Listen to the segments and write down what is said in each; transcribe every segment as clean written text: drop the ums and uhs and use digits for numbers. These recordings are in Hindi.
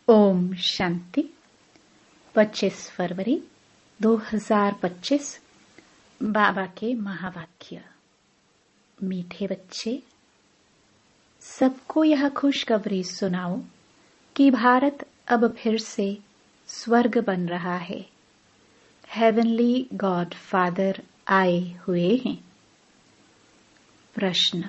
ओम शांति। 25 फरवरी 2025। बाबा के महावाक्य। मीठे बच्चे, सबको यह खुशखबरी सुनाओ कि भारत अब फिर से स्वर्ग बन रहा है। हेवनली गॉड फादर आए हुए हैं। प्रश्न: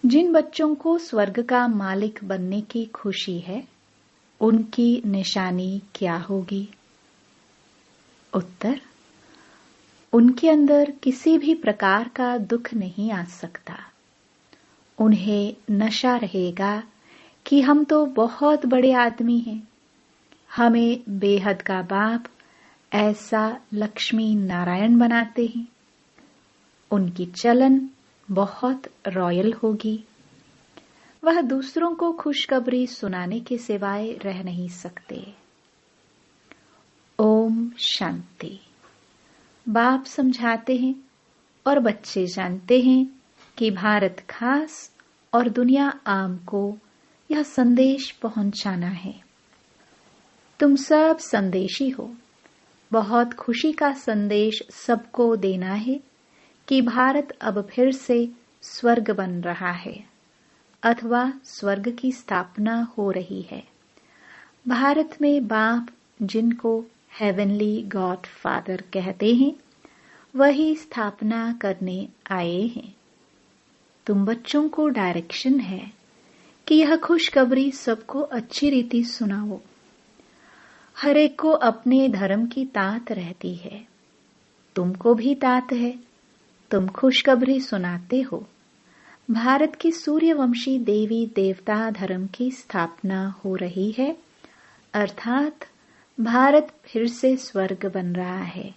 जिन बच्चों को स्वर्ग का मालिक बनने की खुशी है, उनकी निशानी क्या होगी? उत्तर: उनके अंदर किसी भी प्रकार का दुख नहीं आ सकता। उन्हें नशा रहेगा कि हम तो बहुत बड़े आदमी हैं, हमें बेहद का बाप ऐसा लक्ष्मी नारायण बनाते हैं। उनकी चलन बहुत रॉयल होगी। वह दूसरों को खुशखबरी सुनाने के सिवाय रह नहीं सकते। ओम शांति। बाप समझाते हैं और बच्चे जानते हैं कि भारत खास और दुनिया आम को यह संदेश पहुंचाना है। तुम सब संदेशी हो। बहुत खुशी का संदेश सबको देना है कि भारत अब फिर से स्वर्ग बन रहा है अथवा स्वर्ग की स्थापना हो रही है। भारत में बाप जिनको हेवनली गॉड फादर कहते हैं, वही स्थापना करने आए हैं। तुम बच्चों को डायरेक्शन है कि यह खुशखबरी सबको अच्छी रीति सुनाओ। हर एक को अपने धर्म की तात रहती है। तुमको भी तात है। तुम खुशखबरी सुनाते हो। भारत की सूर्यवंशी देवी देवता धर्म की स्थापना हो रही है, अर्थात भारत फिर से स्वर्ग बन रहा है।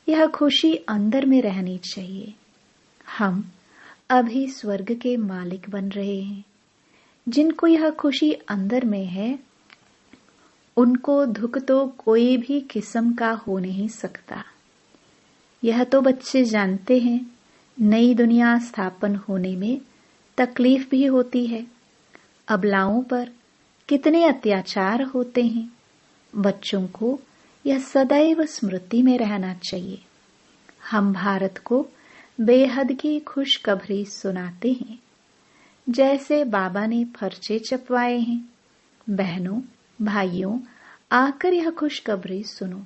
यह खुशी अंदर में रहनी चाहिए। हम अभी स्वर्ग के मालिक बन रहे हैं। जिनको यह खुशी अंदर में है, उनको दुख तो कोई भी किस्म का हो नहीं सकता। यह तो बच्चे जानते हैं, नई दुनिया स्थापन होने में तकलीफ भी होती है। अबलाओं पर कितने अत्याचार होते हैं। बच्चों को यह सदैव स्मृति में रहना चाहिए। हम भारत को बेहद की खुशखबरी सुनाते हैं। जैसे बाबा ने पर्चे छपवाए हैं। बहनों भाइयों, आकर यह खुशखबरी सुनो।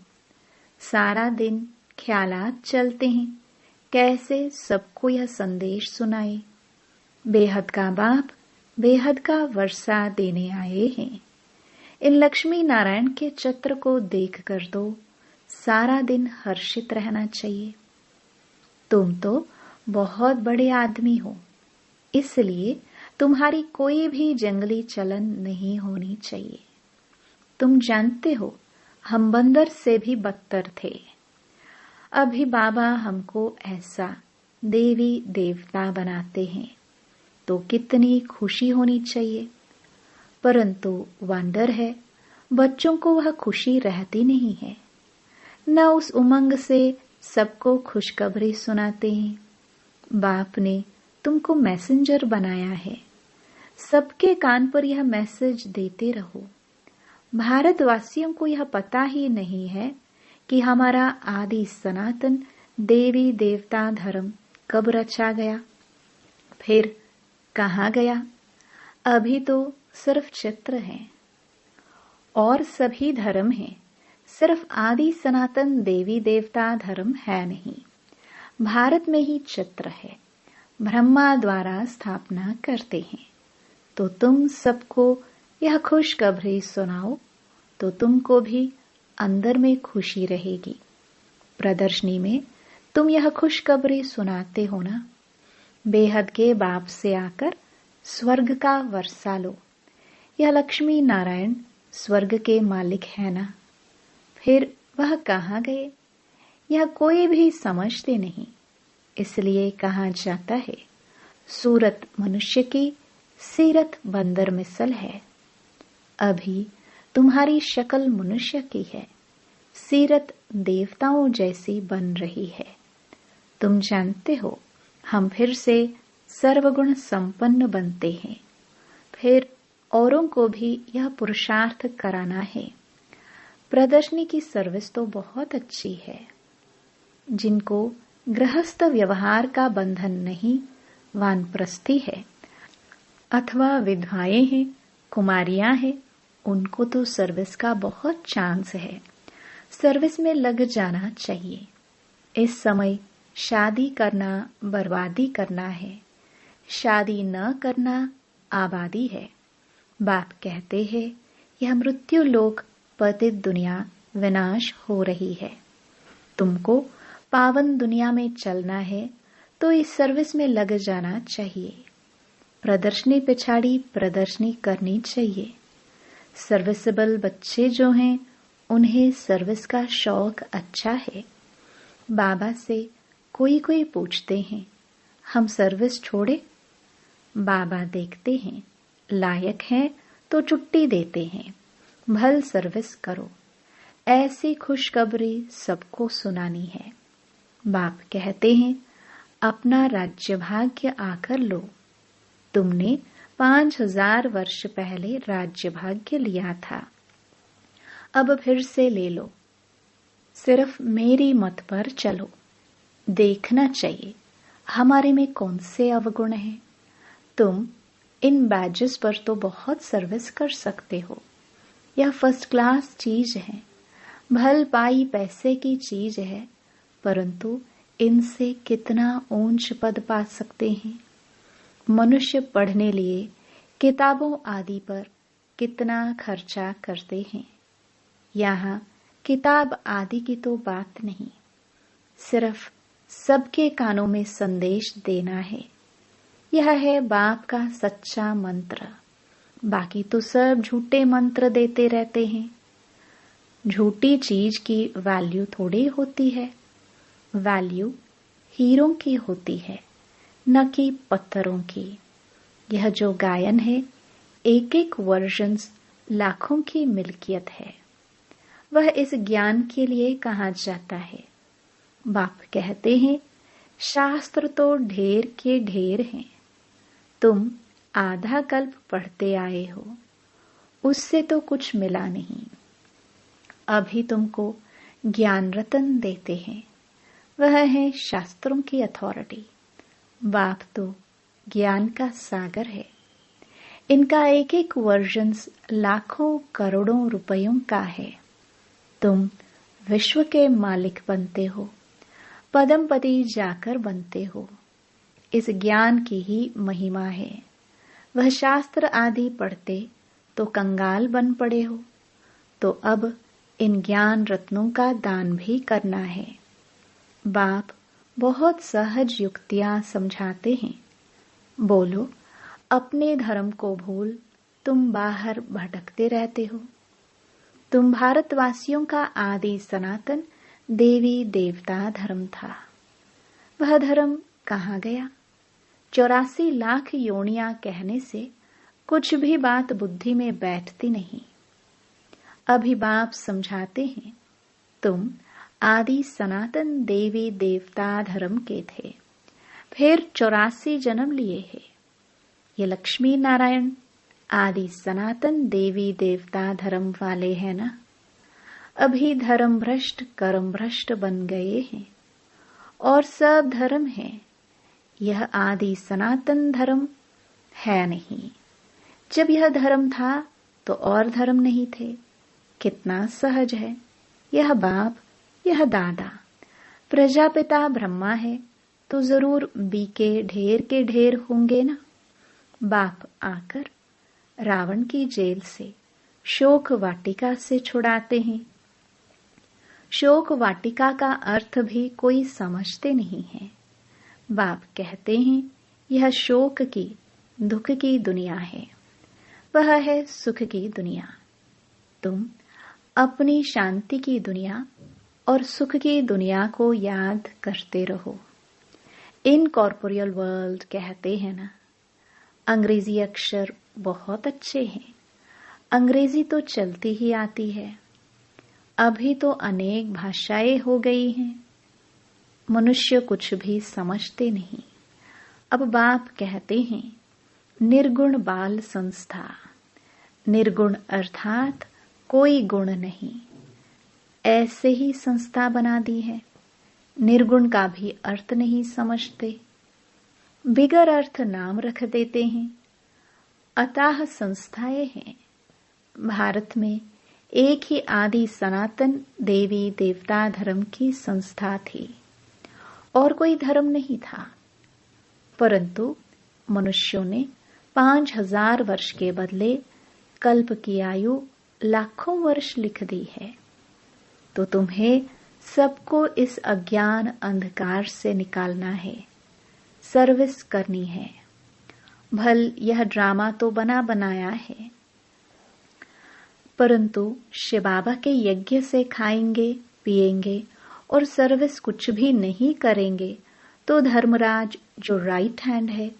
सारा दिन ख्यालात चलते हैं कैसे सबको यह संदेश सुनाए। बेहद का बाप बेहद का वर्षा देने आए हैं। इन लक्ष्मी नारायण के चित्र को देख कर तो सारा दिन हर्षित रहना चाहिए। तुम तो बहुत बड़े आदमी हो, इसलिए तुम्हारी कोई भी जंगली चलन नहीं होनी चाहिए। तुम जानते हो, हम बंदर से भी बदतर थे। अभी बाबा हमको ऐसा देवी देवता बनाते हैं तो कितनी खुशी होनी चाहिए। परंतु वंडर है, बच्चों को वह खुशी रहती नहीं है। न उस उमंग से सबको खुशखबरी सुनाते हैं। बाप ने तुमको मैसेंजर बनाया है। सबके कान पर यह मैसेज देते रहो। भारतवासियों को यह पता ही नहीं है कि हमारा आदि सनातन देवी देवता धर्म कब रचा गया, फिर कहाँ गया। अभी तो सिर्फ चित्र है और सभी धर्म हैं, सिर्फ आदि सनातन देवी देवता धर्म है नहीं। भारत में ही चित्र है। ब्रह्मा द्वारा स्थापना करते हैं। तो तुम सबको यह खुशखबरी सुनाओ तो तुमको भी अंदर में खुशी रहेगी। प्रदर्शनी में तुम यह खुशखबरी सुनाते हो ना। बेहद के बाप से आकर स्वर्ग का वर्षा लो। यह लक्ष्मी नारायण स्वर्ग के मालिक है ना। फिर वह कहाँ गए, यह कोई भी समझते नहीं। इसलिए कहा जाता है, सूरत मनुष्य की, सीरत बंदर मिसल है। अभी तुम्हारी शक्ल मनुष्य की है, सीरत देवताओं जैसी बन रही है। तुम जानते हो, हम फिर से सर्वगुण संपन्न बनते हैं। फिर औरों को भी यह पुरुषार्थ कराना है। प्रदर्शनी की सर्विस तो बहुत अच्छी है। जिनको गृहस्थ व्यवहार का बंधन नहीं, वानप्रस्थी है अथवा विधवाएं हैं, कुमारियां हैं, उनको तो सर्विस का बहुत चांस है। सर्विस में लग जाना चाहिए। इस समय शादी करना बर्बादी करना है, शादी न करना आबादी है। बाप कहते हैं यह मृत्यु लोक पतित दुनिया विनाश हो रही है। तुमको पावन दुनिया में चलना है तो इस सर्विस में लग जाना चाहिए। प्रदर्शनी पिछाड़ी प्रदर्शनी करनी चाहिए। सर्विसेबल बच्चे जो हैं उन्हें सर्विस का शौक अच्छा है। बाबा से कोई पूछते हैं हम सर्विस छोड़े? बाबा देखते हैं लायक हैं तो छुट्टी देते हैं, भल सर्विस करो। ऐसी खुशखबरी सबको सुनानी है। बाप कहते हैं अपना राज्य भाग्य आकर लो। तुमने 5000 वर्ष पहले राज्य भाग्य लिया था, अब फिर से ले लो। सिर्फ मेरी मत पर चलो। देखना चाहिए हमारे में कौन से अवगुण हैं। तुम इन बैजेस पर तो बहुत सर्विस कर सकते हो। यह फर्स्ट क्लास चीज है, भल पाई पैसे की चीज है, परंतु इनसे कितना ऊंच पद पा सकते हैं। मनुष्य पढ़ने लिए किताबों आदि पर कितना खर्चा करते हैं। यहाँ किताब आदि की तो बात नहीं, सिर्फ सबके कानों में संदेश देना है। यह है बाप का सच्चा मंत्र। बाकी तो सब झूठे मंत्र देते रहते हैं। झूठी चीज की वैल्यू थोड़ी होती है। वैल्यू हीरों की होती है, न कि पत्थरों की। यह जो गायन है एक एक वर्जन्स लाखों की मिल्कियत है। वह इस ज्ञान के लिए कहा जाता है। बाप कहते हैं शास्त्र तो ढेर के ढेर हैं। तुम आधा कल्प पढ़ते आए हो, उससे तो कुछ मिला नहीं। अभी तुमको ज्ञान रतन देते हैं, वह है शास्त्रों की अथॉरिटी। बाप तो ज्ञान का सागर है। इनका एक एक वर्जन्स लाखों करोड़ों रुपयों का है। तुम विश्व के मालिक बनते हो, पदमपति जाकर बनते हो। इस ज्ञान की ही महिमा है। वह शास्त्र आदि पढ़ते तो कंगाल बन पड़े हो, तो अब इन ज्ञान रत्नों का दान भी करना है। बाप बहुत सहज युक्तियां समझाते हैं। बोलो अपने धर्म को भूल तुम बाहर भटकते रहते हो। तुम भारतवासियों का आदि सनातन देवी देवता धर्म था। वह धर्म कहाँ गया? 84 लाख योनियां कहने से कुछ भी बात बुद्धि में बैठती नहीं। अभी बाप समझाते हैं तुम आदि सनातन देवी देवता धर्म के थे, फिर 84 जन्म लिए हैं। ये लक्ष्मी नारायण आदि सनातन देवी देवता धर्म वाले हैं ना। अभी धर्म भ्रष्ट कर्म भ्रष्ट बन गए हैं और सब धर्म है। यह आदि सनातन धर्म है नहीं। जब यह धर्म था तो और धर्म नहीं थे। कितना सहज है। यह बाप, यह दादा। प्रजापिता ब्रह्मा है तो जरूर बी के ढेर होंगे ना। बाप आकर रावण की जेल से शोक वाटिका से छुड़ाते हैं। शोक वाटिका का अर्थ भी कोई समझते नहीं है। बाप कहते हैं यह शोक की दुख की दुनिया है, वह है सुख की दुनिया। तुम अपनी शांति की दुनिया और सुख की दुनिया को याद करते रहो। इनकॉर्पोरियल वर्ल्ड कहते हैं ना। अंग्रेजी अक्षर बहुत अच्छे हैं। अंग्रेजी तो चलती ही आती है। अभी तो अनेक भाषाएं हो गई हैं। मनुष्य कुछ भी समझते नहीं। अब बाप कहते हैं निर्गुण बाल संस्था, निर्गुण अर्थात कोई गुण नहीं, ऐसे ही संस्था बना दी है। निर्गुण का भी अर्थ नहीं समझते, बिगर अर्थ नाम रख देते हैं। अतः संस्थाएं हैं। भारत में एक ही आदि सनातन देवी देवता धर्म की संस्था थी और कोई धर्म नहीं था, परंतु मनुष्यों ने 5000 वर्ष के बदले कल्प की आयु लाखों वर्ष लिख दी है। तो तुम्हें सबको इस अज्ञान अंधकार से निकालना है, सर्विस करनी है। भल यह ड्रामा तो बना बनाया है, परंतु शिव बाबा के यज्ञ से खाएंगे पिएंगे और सर्विस कुछ भी नहीं करेंगे तो धर्मराज जो राइट हैंड है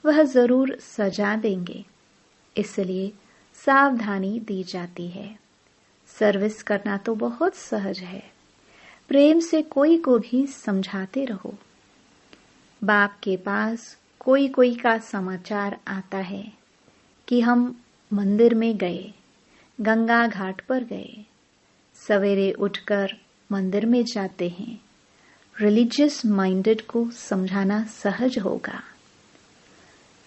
वह जरूर सजा देंगे। इसलिए सावधानी दी जाती है। सर्विस करना तो बहुत सहज है, प्रेम से कोई को भी समझाते रहो। बाप के पास कोई कोई का समाचार आता है कि हम मंदिर में गए, गंगा घाट पर गए, सवेरे उठकर मंदिर में जाते हैं। रिलीजियस माइंडेड को समझाना सहज होगा।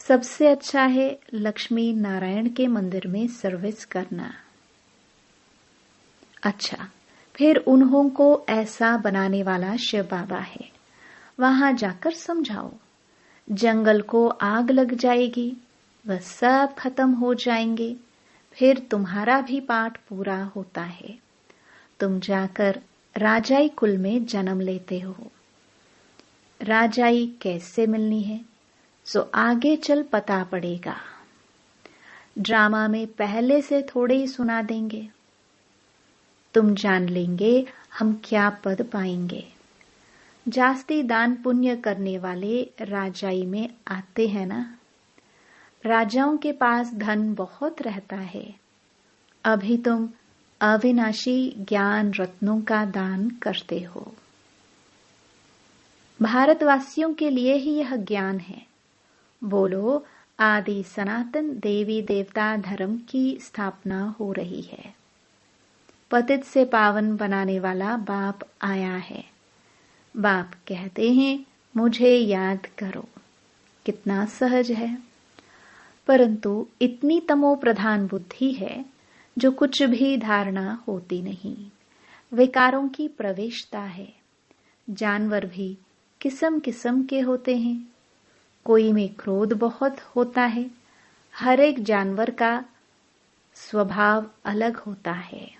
सबसे अच्छा है लक्ष्मी नारायण के मंदिर में सर्विस करना। अच्छा, फिर उन्हों को ऐसा बनाने वाला शिव बाबा है, वहां जाकर समझाओ। जंगल को आग लग जाएगी, वह सब खत्म हो जाएंगे, फिर तुम्हारा भी पाठ पूरा होता है। तुम जाकर राजाई कुल में जन्म लेते हो। राजाई कैसे मिलनी है सो आगे चल पता पड़ेगा। ड्रामा में पहले से थोड़े ही सुना देंगे। तुम जान लेंगे हम क्या पद पाएंगे। जास्ती दान पुण्य करने वाले राजाई में आते हैं ना। राजाओं के पास धन बहुत रहता है। अभी तुम अविनाशी ज्ञान रत्नों का दान करते हो। भारतवासियों के लिए ही यह ज्ञान है। बोलो, आदि सनातन देवी देवता धर्म की स्थापना हो रही है। पतित से पावन बनाने वाला बाप आया है। बाप कहते हैं मुझे याद करो। कितना सहज है। परंतु इतनी तमो प्रधान बुद्धि है जो कुछ भी धारणा होती नहीं। विकारों की प्रवेशता है। जानवर भी किस्म किस्म के होते हैं। कोई में क्रोध बहुत होता है। हर एक जानवर का स्वभाव अलग होता है।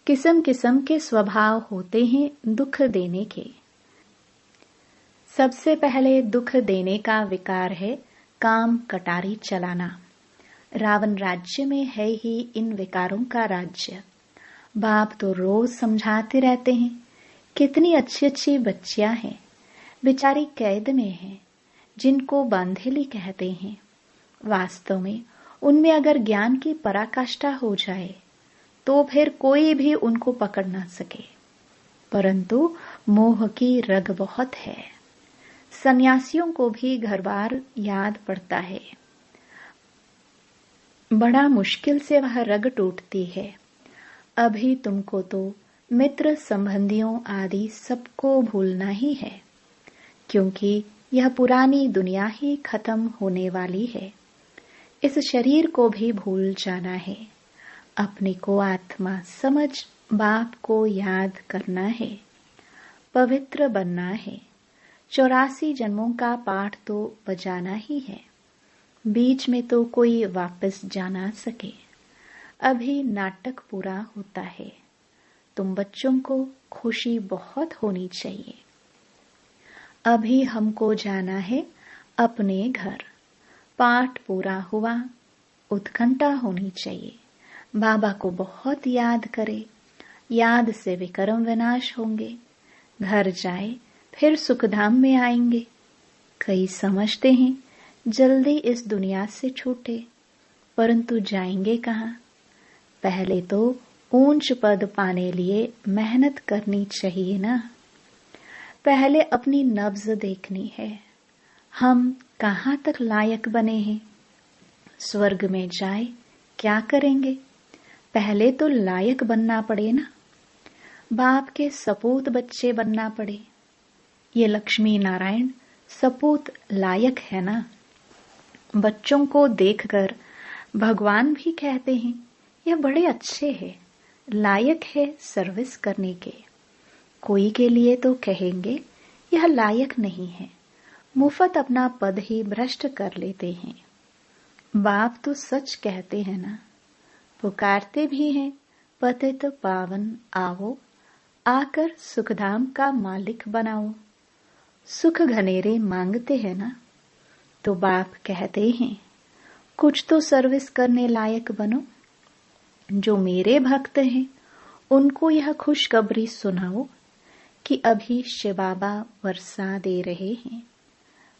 किस्म किस्म के स्वभाव होते हैं दुख देने के। सबसे पहले दुख देने का विकार है काम कटारी चलाना। रावण राज्य में है ही इन विकारों का राज्य। बाप तो रोज समझाते रहते हैं। कितनी अच्छी अच्छी बच्चियां हैं, बेचारी कैद में हैं, जिनको बांधेली कहते हैं। वास्तव में उनमें अगर ज्ञान की पराकाष्ठा हो जाए तो फिर कोई भी उनको पकड़ ना सके। परंतु मोह की रग बहुत है। सन्यासियों को भी घर बार याद पड़ता है। बड़ा मुश्किल से वह रग टूटती है। अभी तुमको तो मित्र संबंधियों आदि सबको भूलना ही है, क्योंकि यह पुरानी दुनिया ही खत्म होने वाली है। इस शरीर को भी भूल जाना है। अपने को आत्मा समझ बाप को याद करना है। पवित्र बनना है। 84 जन्मों का पाठ तो बजाना ही है। बीच में तो कोई वापस जा ना सके। अभी नाटक पूरा होता है। तुम बच्चों को खुशी बहुत होनी चाहिए। अभी हमको जाना है अपने घर। पाठ पूरा हुआ, उत्कंठा होनी चाहिए। बाबा को बहुत याद करे। याद से विकर्म विनाश होंगे। घर जाए फिर सुखधाम में आएंगे। कई समझते हैं जल्दी इस दुनिया से छूटे, परंतु जाएंगे कहाँ। पहले तो ऊंच पद पाने लिए मेहनत करनी चाहिए ना। पहले अपनी नब्ज देखनी है। हम कहाँ तक लायक बने हैं। स्वर्ग में जाए क्या करेंगे? पहले तो लायक बनना पड़े ना, बाप के सपूत बच्चे बनना पड़े। ये लक्ष्मी नारायण सपूत लायक है ना। बच्चों को देखकर भगवान भी कहते हैं यह बड़े अच्छे हैं, लायक है सर्विस करने के। कोई के लिए तो कहेंगे यह लायक नहीं है, मुफ्त अपना पद ही भ्रष्ट कर लेते हैं। बाप तो सच कहते हैं ना, पुकारते भी हैं पतित पावन आओ, आकर सुखधाम का मालिक बनाओ। सुख घनेरे मांगते हैं ना, तो बाप कहते हैं कुछ तो सर्विस करने लायक बनो। जो मेरे भक्त हैं उनको यह खुशखबरी सुनाओ कि अभी शिव बाबा वर्षा दे रहे हैं।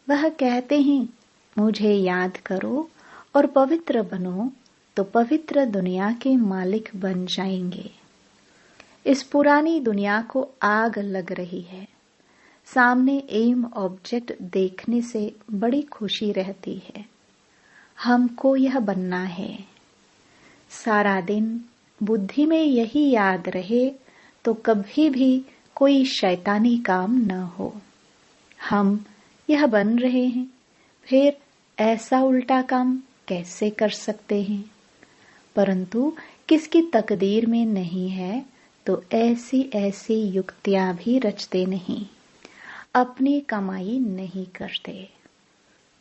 वह कहते हैं मुझे याद करो और पवित्र बनो, तो पवित्र दुनिया के मालिक बन जाएंगे। इस पुरानी दुनिया को आग लग रही है, सामने एम ऑब्जेक्ट देखने से बड़ी खुशी रहती है। हमको यह बनना है। सारा दिन बुद्धि में यही याद रहे तो कभी भी कोई शैतानी काम न हो। हम यह बन रहे हैं, फिर ऐसा उल्टा काम कैसे कर सकते हैं? परंतु किसकी तकदीर में नहीं है तो ऐसी ऐसी युक्तियां भी रचते नहीं, अपनी कमाई नहीं करते।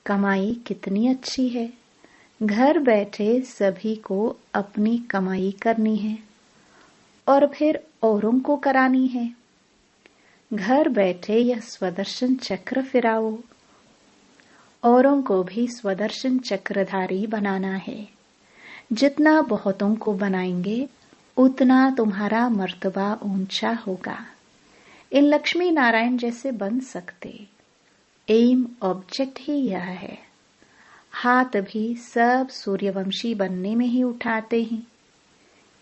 कमाई कितनी अच्छी है, घर बैठे सभी को अपनी कमाई करनी है और फिर औरों को करानी है। घर बैठे यह स्वदर्शन चक्र फिराओ, औरों को भी स्वदर्शन चक्रधारी बनाना है। जितना बहुतों को बनाएंगे उतना तुम्हारा मर्तबा ऊंचा होगा। इन लक्ष्मी नारायण जैसे बन सकते। एम ऑब्जेक्ट ही यह है। हाथ भी सब सूर्यवंशी बनने में ही उठाते हैं।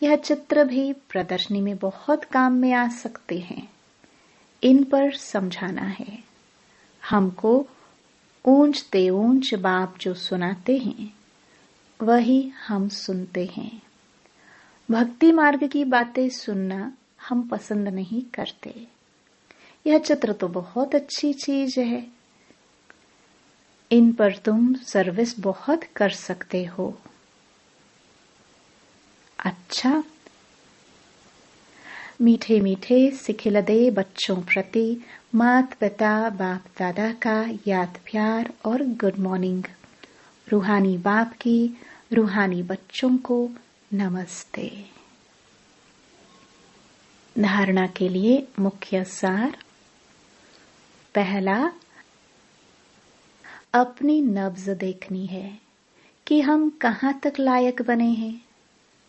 यह चित्र भी प्रदर्शनी में बहुत काम में आ सकते हैं। इन पर समझाना है। हमको ऊंचते ऊंच बाप जो सुनाते हैं वही हम सुनते हैं। भक्ति मार्ग की बातें सुनना हम पसंद नहीं करते। यह चित्र तो बहुत अच्छी चीज है, इन पर तुम सर्विस बहुत कर सकते हो। अच्छा, मीठे मीठे सिखिलदे बच्चों प्रति माता पिता बाप दादा का याद प्यार और गुड मॉर्निंग। रूहानी बाप की रूहानी बच्चों को नमस्ते। धारणा के लिए मुख्य सार। पहला, अपनी नब्ज देखनी है कि हम कहाँ तक लायक बने हैं।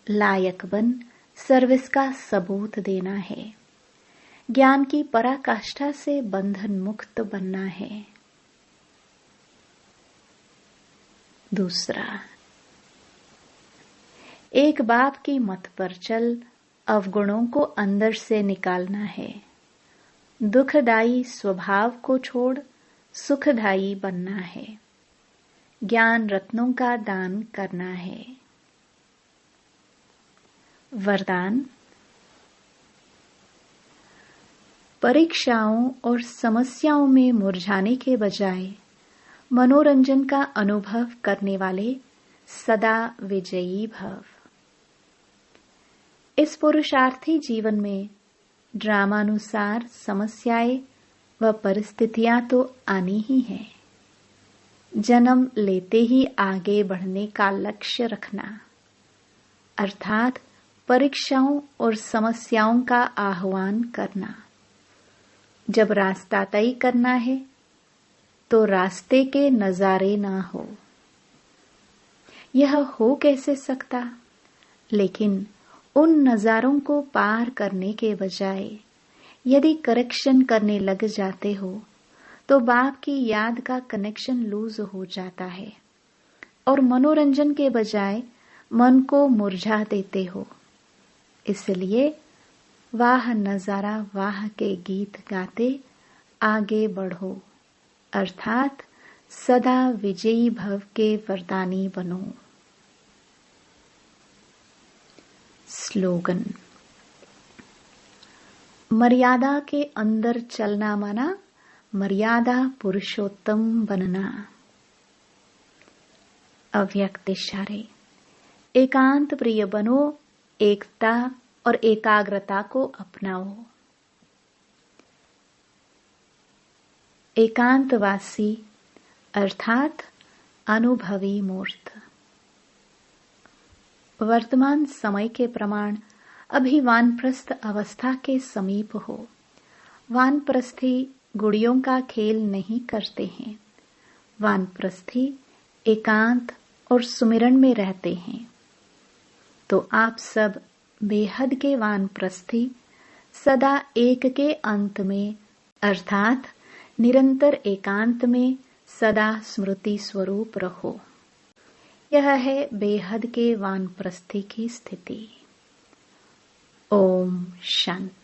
लायक बन सर्विस का सबूत देना है। ज्ञान की पराकाष्ठा से बंधन मुक्त बनना है। दूसरा, एक बाप की मत पर चल अवगुणों को अंदर से निकालना है। दुखदायी स्वभाव को छोड़ सुखदायी बनना है। ज्ञान रत्नों का दान करना है। वरदान, परीक्षाओं और समस्याओं में मुरझाने के बजाय मनोरंजन का अनुभव करने वाले सदा विजयी भव। इस पुरुषार्थी जीवन में ड्रामानुसार समस्याएं व परिस्थितियां तो आनी ही हैं। जन्म लेते ही आगे बढ़ने का लक्ष्य रखना, अर्थात परीक्षाओं और समस्याओं का आह्वान करना। जब रास्ता तय करना है तो रास्ते के नजारे ना हो। यह हो कैसे सकता? लेकिन उन नजारों को पार करने के बजाय यदि करेक्शन करने लग जाते हो तो बाप की याद का कनेक्शन लूज हो जाता है और मनोरंजन के बजाय मन को मुरझा देते हो। इसलिए वाह नजारा वाह के गीत गाते आगे बढ़ो, अर्थात सदा विजयी भव के वरदानी बनो। स्लोगन। मर्यादा के अंदर चलना माना मर्यादा पुरुषोत्तम बनना। अव्यक्त इशारे। एकांत प्रिय बनो, एकता और एकाग्रता को अपनाओ। एकांतवासी अर्थात अनुभवी मूर्त। वर्तमान समय के प्रमाण अभी वानप्रस्थ अवस्था के समीप हो। वानप्रस्थी गुड़ियों का खेल नहीं करते हैं। वानप्रस्थी एकांत और सुमिरन में रहते हैं। तो आप सब बेहद के वानप्रस्थी सदा एक के अंत में अर्थात निरंतर एकांत में सदा स्मृति स्वरूप रहो। यह है बेहद के वानप्रस्थी की स्थिति। ओम शांति।